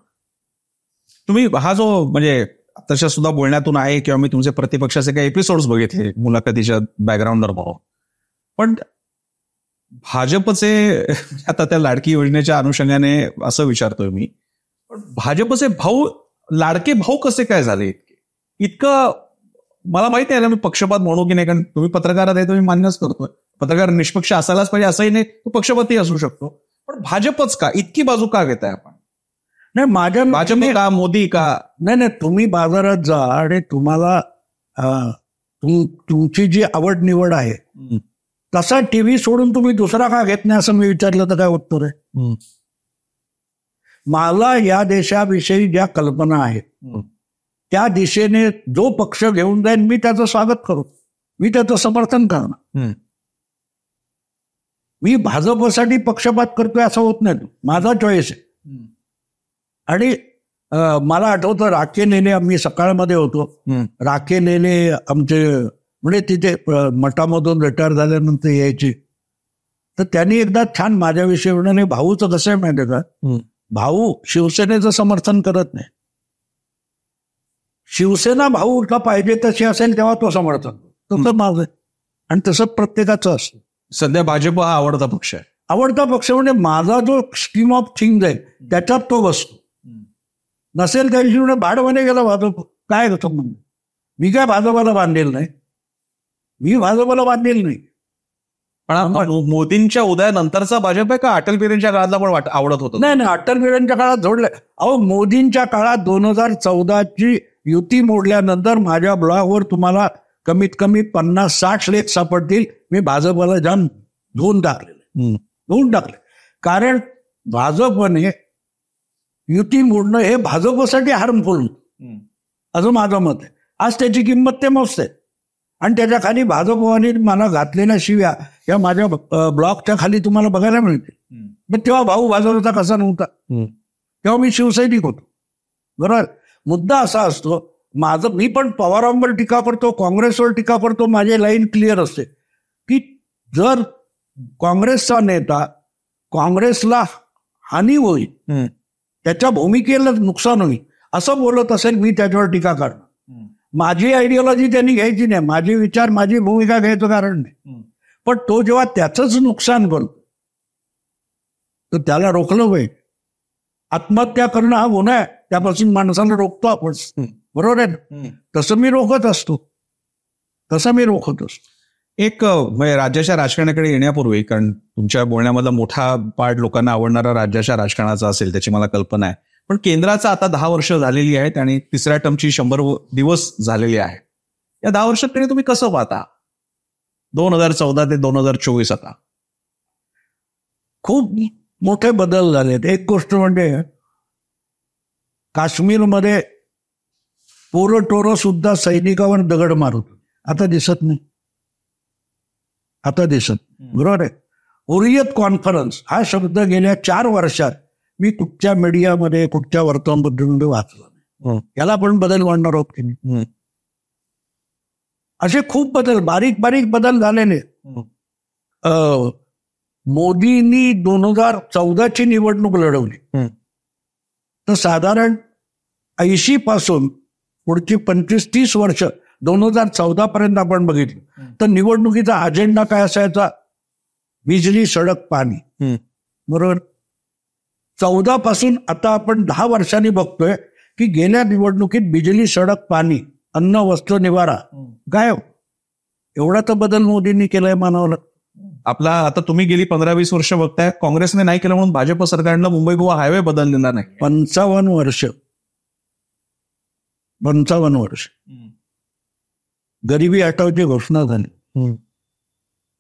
[SPEAKER 1] तुम्ही हा जो म्हणजे तशा सुद्धा बोलण्यातून आहे किंवा मी तुमचे प्रतिपक्षाचे काही एपिसोड्स बघितले मुलाखतीच्या बॅकग्राऊंडवर भाऊ, पण भाजपचे आता त्या लाडकी योजनेच्या अनुषंगाने असं विचारतोय मी, पण भाजपचे भाऊ लाडके भाऊ कसे काय झाले इतकं? मला माहिती आहे ना, मी पक्षपात म्हणू की नाही, कारण तुम्ही पत्रकारात आहे, तुम्ही मान्यच करतोय, पत्रकार निष्पक्ष असायलाच पाहिजे असंही नाही, तो पक्षपाती असू शकतो, पण भाजपच का इतकी बाजू का घेताय आपण?
[SPEAKER 2] नाही, माझ्या
[SPEAKER 1] भाजप का मोदी का?
[SPEAKER 2] नाही, तुम्ही बाजारात जा आणि तुम्हाला तुमची जी आवड निवड आहे तसा टीव्ही सोडून तुम्ही दुसरा का घेत नाही असं मी विचारलं तर काय उत्तर आहे? मला या देशाविषयी ज्या कल्पना आहेत त्या दिशेने जो पक्ष घेऊन जाईल मी त्याचं स्वागत करू, मी त्याचं समर्थन करणार. मी भाजपसाठी पक्षपात करतोय असं होत नाही, माझा चॉईस आहे. आणि मला आठवतं राखे लेले, आम्ही सकाळमध्ये होतो, राखे लेले आमचे म्हणजे तिथे मठामधून रिटायर झाल्यानंतर यायचे, तर त्यांनी एकदा छान माझ्याविषयी म्हणाले, भाऊचं कसं आहे माहिती का, भाऊ शिवसेनेचं समर्थन करत नाही, शिवसेना भाऊला पाहिजे तशी असेल तेव्हा तो समर्थन, तसं माझं आहे. आणि तसं प्रत्येकाचं असतं.
[SPEAKER 1] सध्या भाजप हा आवडता पक्ष आहे.
[SPEAKER 2] आवडता पक्ष म्हणजे माझा जो स्कीम ऑफ थिंग्स आहे त्याच्यात तो बसतो. नसेल त्या दिवशी भाडवाने गेला भाजप, काय होतं म्हणजे मी काय भाजपाला बांधलेलं नाही, मी भाजपाला बांधलेलं नाही.
[SPEAKER 1] पण मोदींच्या उदयानंतरचा भाजप आहे का अटल बिहारींच्या काळातला पण आवडत होतं?
[SPEAKER 2] नाही, अटल बिहारींच्या काळात जोडलंय. अहो, मोदींच्या काळात 2014ची युती मोडल्यानंतर माझ्या ब्लॉगवर तुम्हाला कमीत कमी 50-60 लेख सापडतील. मी भाजपला जाम धुवून टाकले, कारण भाजपने युती मोडणं हे भाजपसाठी हार्मफुल असं माझं मत आहे. आज त्याची किंमत ते मस्त आहे. आणि त्याच्या खाली भाजपवानी मला घातलेल्या शिव्या या माझ्या ब्लॉगच्या खाली तुम्हाला बघायला मिळतील. पण तेव्हा भाऊ भाजपचा कसा नव्हता, तेव्हा मी शिवसैनिक होतो, बरोबर. मुद्दा असा असतो माझं, मी पण पवारांवर टीका करतो, काँग्रेसवर टीका करतो, माझी लाईन क्लिअर असते की जर काँग्रेसचा नेता काँग्रेसला हानी होईल, त्याच्या भूमिकेला नुकसान होईल असं बोलत असेल, मी त्याच्यावर टीका करणार. माझी आयडिओलॉजी त्यांनी घ्यायची नाही, माझे विचार, माझी भूमिका घ्यायचं कारण नाही. पण तो जेव्हा त्याचंच नुकसान करतो तर त्याला रोखलं पाहिजे. आत्महत्या करणं हा गुन्हा आहे, त्यापासून माणसाला रोखतो आपण, बरोबर आहे. तसं मी रोखत असतो.
[SPEAKER 1] एक म्हणजे राज्याच्या राजकारणाकडे येण्यापूर्वी, कारण तुमच्या बोलण्यामधला मोठा पार्ट लोकांना आवडणारा राज्याच्या राजकारणाचा असेल त्याची मला कल्पना आहे, पण केंद्राचा आता 10 वर्ष झालेली आहेत आणि तिसऱ्या टर्मची 100 दिवस झालेली आहे. या 10 वर्षात तुम्ही कसं पाहता 2014 ते 2024? आता
[SPEAKER 2] खूप मोठे बदल झालेत. एक गोष्ट म्हणजे काश्मीरमध्ये पोरं टोरं सुद्धा सैनिकावर दगड मारत, आता दिसत नाही. बरोबर आहे. हुर्रियत कॉन्फरन्स हा शब्द गेल्या 4 वर्षात मी कुठच्या मीडियामध्ये कुठच्या वर्तमानपत्रामध्ये वाचला नाही. याला आपण बदल वाढणार आहोत की नाही? असे खूप बदल, बारीक बारीक बदल झालेले. मोदींनी 2014ची निवडणूक लढवली तर साधारण 80 पासून पुढची 25-30 वर्ष 2014 पर्यंत आपण बघितलं तर निवडणुकीचा अजेंडा काय असायचा? बिजली, सडक, पाणी. बरोबर. 14 पासून आता आपण 10 वर्षांनी बघतोय की गेल्या निवडणुकीत बिजली, सडक, पाणी, अन्न, वस्त्र, निवारा गायब. एवढा तर बदल मोदींनी केलाय मानवला.
[SPEAKER 1] आपला आता तुम्ही गेली 15-20 वर्ष बघताय, काँग्रेसने नाही केलं म्हणून भाजप सरकारनं मुंबई गोवा हायवे बदललेला नाही.
[SPEAKER 2] 55 वर्ष गरिबी हटावची घोषणा झाली.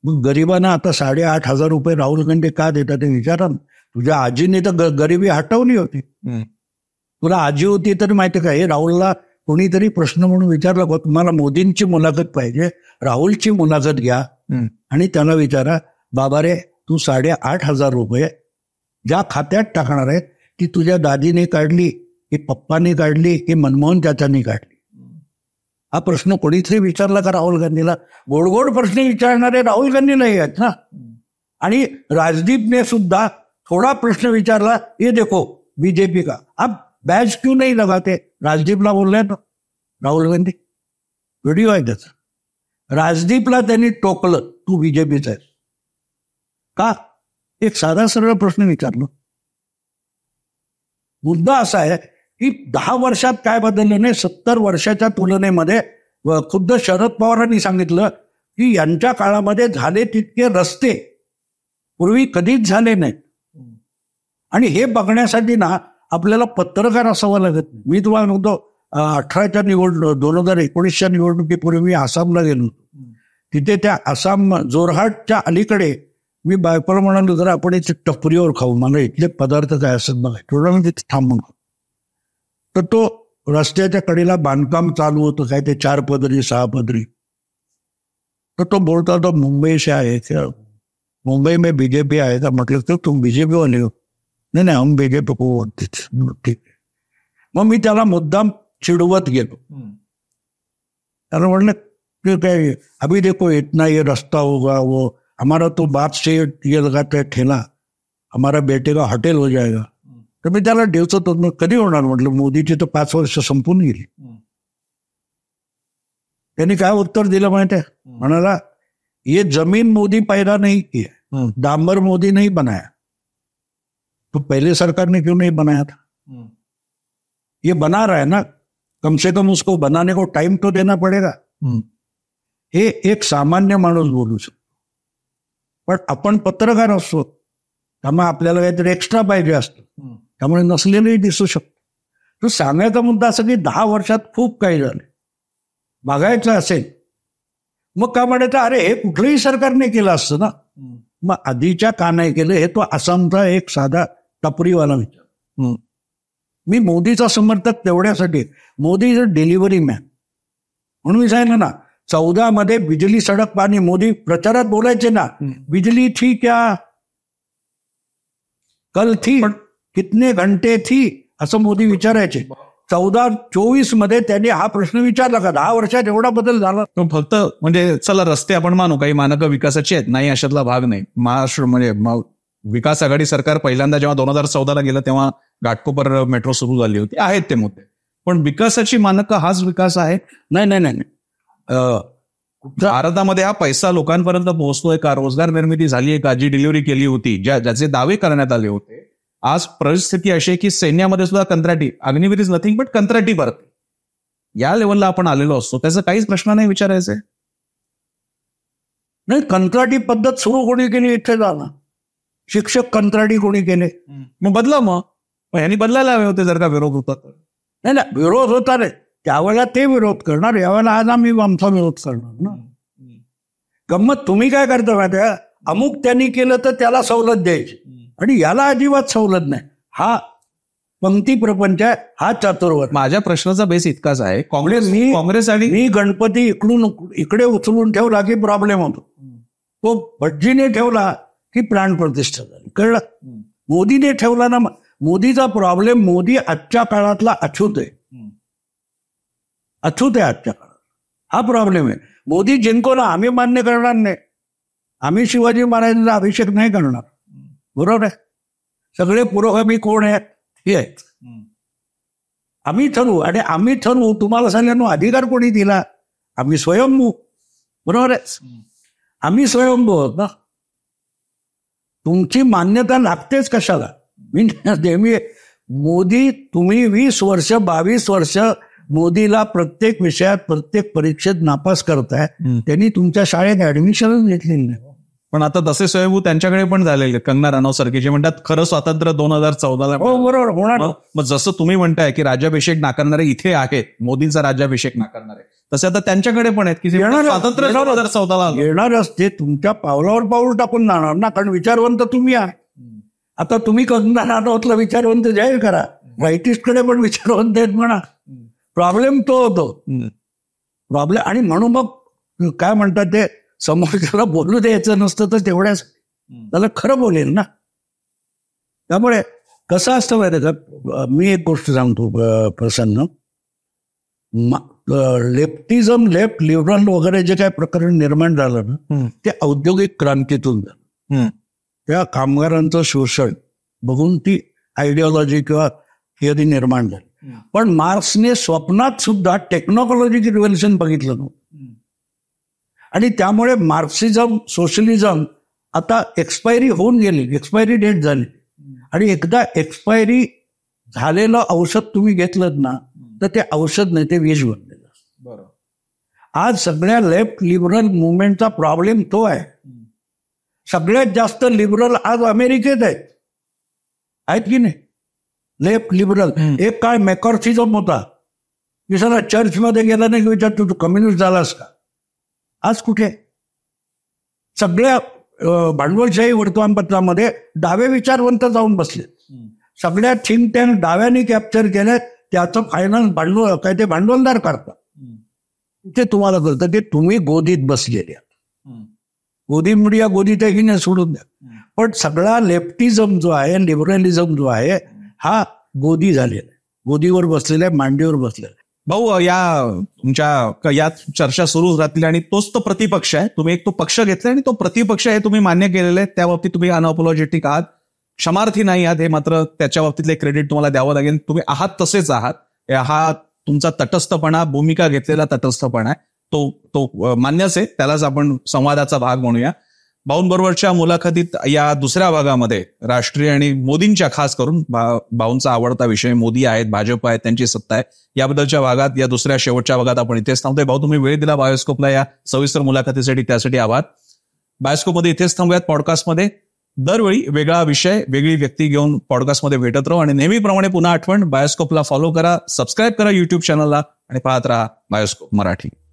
[SPEAKER 2] मग गरिबांना आता 8,500 रुपये राहुल गांधी का देतात ते विचारा ना. तुझ्या आजीने तर गरिबी हटवली होती. तुला आजी होती तर माहिती का, हे राहुलला कोणीतरी प्रश्न म्हणून विचारला का तुम्हाला मोदींची मुलाखत पाहिजे, राहुलची मुलाखत घ्या आणि त्याला विचारा, बाबा रे तू 8,500 रुपये ज्या खात्यात टाकणार आहे ती तुझ्या दादीने काढली की पप्पाने काढली की मनमोहन चाचांनी काढली? हा प्रश्न कोणीतरी विचारला का राहुल गांधीला? गोड गोड प्रश्न विचारणारे राहुल गांधी नाही आहेत ना. आणि राजदीपने सुद्धा थोडा प्रश्न विचारला, ये देखो बीजेपी का अब बैच क्यों नहीं लगाते, राजदीपला बोलले ना राहुल गांधी. व्हिडिओ आहे त्याचा. राजदीपला त्यांनी टोकलं, तू बीजेपीचा आहेस का? एक साधा सरळ प्रश्न विचारलो. मुद्दा असा आहे की 10 वर्षात काय बदललं नाही. 70 वर्षाच्या तुलनेमध्ये खुद्द शरद पवारांनी सांगितलं की यांच्या काळामध्ये झाले तितके रस्ते पूर्वी कधीच झाले नाहीत. आणि हे बघण्यासाठी ना आपल्याला पत्रकार असावं लागत नाही. मी तुम्हाला म्हणतो 18च्या निवडणूक 2019च्या निवडणुकीपूर्वी मी आसामला गेलो. तिथे त्या आसाम जोरहाटच्या अलीकडे मी बायकोला म्हणालो, जरा आपण इथे टपरीवर खाऊ, मला इथले पदार्थ काय असत बघा, थोडं मी तिथे थांबून. तर तो रस्त्याच्या कडेला बांधकाम चालू होतं, काय ते 4 पदरी 6 पदरी. तर तो बोलता तो मुंबई से आहे, मुंबई में बीजेपी आहे का? म्हटलं तर तुम बीजेपी वाले हो? नाही हम बीजेपी को. ठीक. मग मी त्याला मुद्दाम चिडवत गेलो. त्याला म्हटलं काय, अभी देखो इतना ये रास्ता होगा, वो हमारा तो बात से ये लगाता है ठेला, हमारा बेटे का हॉटेल हो जाएगा. तर मी त्याला डेवचत होतो, कधी होणार म्हटलं, मोदीची तर 5 वर्ष संपून गेली. त्यांनी काय उत्तर दिलं माहिती आहे? म्हणाला, ये जमीन मोदी पैदा नहीं की है, डांबर मोदी नहीं बनाया, तो पहले सरकार ने क्यों नहीं बनाया था? ये बना रहा है ना, कम से कम उसको बनाने को टाइम तो देना पड़ेगा. हे एक सामान्य माणूस बोलू शकतो. पण आपण पत्रकार असतो, त्यामुळे आपल्याला काहीतरी एक्स्ट्रा पाहिजे असतं, त्यामुळे नसलेलंही दिसू शकतं. तो सांगायचा मुद्दा असं की 10 वर्षात खूप काही झालं. बघायचं असेल मग का म्हणायचं, अरे हे कुठलंही सरकारने केलं असतं ना. मग आधीच्या का नाही केलं, हे तो आसामचा एक साधा टपरीवाला विचार. मी मोदीचा समर्थक तेवढ्यासाठी, Modi is a delivery man म्हणून मी सांगितलं ना. 14 मध्ये बिजली, सडक, पाणी, मोदी प्रचारात बोलायचे ना, बिजली थी क्या, कल थी, कितने घंटे थी, असं मोदी विचारायचे. 14-24 मध्ये त्यांनी हा प्रश्न विचारला का? 10 वर्षात एवढा बदल झाला.
[SPEAKER 1] फक्त म्हणजे चला रस्ते आपण मानू, काही मानकं विकासाची आहेत, नाही अशातला भाग नाही. महाराष्ट्र म्हणजे विकास आघाडी सरकार पहिल्यांदा जेव्हा 2014ला गेलं तेव्हा घाटकोपर मेट्रो सुरू झाली होती, आहेत ते मुद्दे. पण विकासाची मानकं हाच विकास आहे?
[SPEAKER 2] नाही.
[SPEAKER 1] भारतामध्ये हा पैसा लोकांपर्यंत पोहोचतोय का? रोजगार निर्मिती झाली आहे का? जी डिलिव्हरी केली होती, ज्याचे दावे करण्यात आले होते, आज परिस्थिती अशी आहे की सैन्यामध्ये सुद्धा कंत्राटी, अग्निवीर इज नथिंग बट कंत्राटी भरती, या लेवलला आपण आलेलो असतो. त्याचा काहीच प्रश्न नाही विचारायचे.
[SPEAKER 2] नाही, कंत्राटी पद्धत सुरू कोणी केली इथे जाणं? शिक्षक कंत्राटी कोणी केले?
[SPEAKER 1] मग बदला. मग ह्यांनी बदलायला हवे होते जर का विरोध होता तर.
[SPEAKER 2] नाही, विरोध होता रे, त्यावेळेला ते विरोध करणार, यावेळेला आज आम्ही आमचा विरोध करणार ना. गंमत तुम्ही काय करता माहिती आहे, अमुक त्यांनी केलं तर त्याला सवलत द्यायची आणि याला अजिबात सवलत नाही. हा पंक्ती प्रपंच आहे, हा चातुर्वर्ण्य.
[SPEAKER 1] माझ्या प्रश्नाचा बेस इतकाच आहे, काँग्रेस आणि
[SPEAKER 2] मी गणपती इकडे उचलून ठेवला की प्रॉब्लेम होतो, तो भटजीने ठेवला की प्राण प्रतिष्ठा झाली. कळलं? मोदीने ठेवला ना, मोदीचा प्रॉब्लेम, मोदी आजच्या काळातला अछूत आहे, अछूत आहे आजच्या काळात, हा प्रॉब्लेम आहे. मोदी जिंकवला, आम्ही मान्य करणार नाही, आम्ही शिवाजी महाराजांचा अभिषेक नाही करणार, बरोबर आहे. सगळे पुरोगामी कोण आहेत? हे आहेत. आम्ही ठरवू, आणि आम्ही ठरवू, तुम्हाला सगळ्यांना अधिकार कोणी दिला? आम्ही स्वयंभू, बरोबर आहे. आम्ही स्वयंभू आहोत ना, तुमची मान्यता लागतेच कशाला? मी नेहमी मोदी, तुम्ही 20 वर्ष 22 वर्ष मोदीला प्रत्येक विषयात प्रत्येक परीक्षेत नापास करताय, त्यांनी तुमच्या शाळेत ऍडमिशनच घेतलेली नाही.
[SPEAKER 1] पण आता तसे स्वयंभू त्यांच्याकडे पण झालेले, कंगना रनौत सारखे, जे म्हणतात खरं स्वातंत्र्य 2014ला.
[SPEAKER 2] हो बरोबर, होणार.
[SPEAKER 1] मग जसं तुम्ही म्हणताय की राज्याभिषेक नाकारणारे इथे आहेत, मोदींचा राज्याभिषेक नाकारणारे, तसे आता त्यांच्याकडे पण आहेत की स्वातंत्र्य 2014ला
[SPEAKER 2] येणारच. ते तुमच्या पावलावर पाऊल टाकून जाणार ना, कारण विचारवंत तुम्ही आहे. आता तुम्ही कंगना रनौतला विचारवंत जाहीर करा, राईटिस्टकडे पण विचारवंत आहेत म्हणा. प्रॉब्लेम तो होतो, प्रॉब्लेम. आणि म्हणून मग काय म्हणतात ते, समोरच्याला बोलू द्यायचं नसतं तर तेवढ्याच त्याला खरं बोलेल ना. त्यामुळे कसं असतं माहिती का, मी एक गोष्ट सांगतो प्रसन्न, लेफ्टिझम, लेफ्ट लिबरल वगैरे जे काही प्रकरण निर्माण झालं ना, ते औद्योगिक क्रांतीतून झालं. त्या कामगारांचं शोषण बघून ती आयडिओलॉजी किंवा थिअरी निर्माण झाली. पण मार्क्सने स्वप्नात सुद्धा टेक्नॉलॉजिकल रिव्होल्युशन बघितलं नव्हतं, आणि त्यामुळे मार्क्सिझम, सोशलिझम आता एक्सपायरी होऊन गेली, एक्सपायरी डेट झाली. आणि एकदा एक्सपायरी झालेलं औषध तुम्ही घेतलं ना, तर ते औषध नाही, ते विष बनलेलं. बरोबर. आज सगळ्या लेफ्ट लिबरल मुवमेंटचा प्रॉब्लेम तो आहे. सगळ्यात जास्त लिबरल आज अमेरिकेत आहेत की नाही, लेफ्ट लिबरल. एक काळ मॅकॉर्थिझम होता, की सर चर्चमध्ये गेला नाही की विचार तू कम्युनिस्ट झालास का? आज कुठे? सगळ्या भांडवलशाही वर्तमानपत्रामध्ये डावे विचारवंत जाऊन बसले. सगळ्या थिंक टँक डाव्याने कॅप्चर केल्या, त्याचं फायनान्स भांडवल काय ते भांडवलदार करतात. ते तुम्हाला कळतं की तुम्ही गोदीत बसलेले. गोदी मीडिया गोदीतही नाही, सोडून द्या. पण सगळा लेफ्टिझम जो आहे, लिबरलिझम जो आहे, हा गोदी झालेला आहे, गोदीवर बसलेला आहे, मांडीवर बसलेला आहे.
[SPEAKER 1] भाऊ, तुमच्या या चर्चा सुरू राहतील, आणि तोच तो प्रतिपक्ष आहे. तुम्ही एक तो पक्ष घेतला आणि तो प्रतिपक्ष आहे, तुम्ही मान्य केलेलं आहे. त्या बाबतीत तुम्ही अनअपोलॉजेटिक आहात, क्षमार्थी नाही आहात, हे मात्र त्याच्या बाबतीतले क्रेडिट तुम्हाला द्यावं लागेल. तुम्ही आहात तसेच आहात, हा तुमचा तटस्थपणा, भूमिका घेतलेला तटस्थपणा आहे, तो मान्यच आहे. त्यालाच आपण संवादाचा भाग म्हणूया. भाऊंबरोबरच्या मुलाखतीत या दुसऱ्या भागामध्ये राष्ट्रीय आणि मोदींच्या, खास करून भाऊंचा आवडता विषय मोदी आहेत, भाजप आहेत, त्यांची सत्ता आहे, याबद्दलच्या भागात, या दुसऱ्या शेवटच्या भागात आपण इथेच थांबतोय. भाऊ, तुम्ही वेळ दिला बायोस्कोपला या सविस्तर मुलाखतीसाठी, त्यासाठी आभार. बायोस्कोपमध्ये इथेच थांबूयात. पॉडकास्टमध्ये दरवेळी वेगळा विषय, वेगळी व्यक्ती घेऊन पॉडकास्टमध्ये भेटत राहू. आणि नेहमीप्रमाणे पुन्हा आठवण, बायोस्कोपला फॉलो करा, सबस्क्राईब करा युट्यूब चॅनलला, आणि पाहत राहा बायोस्कोप मराठी.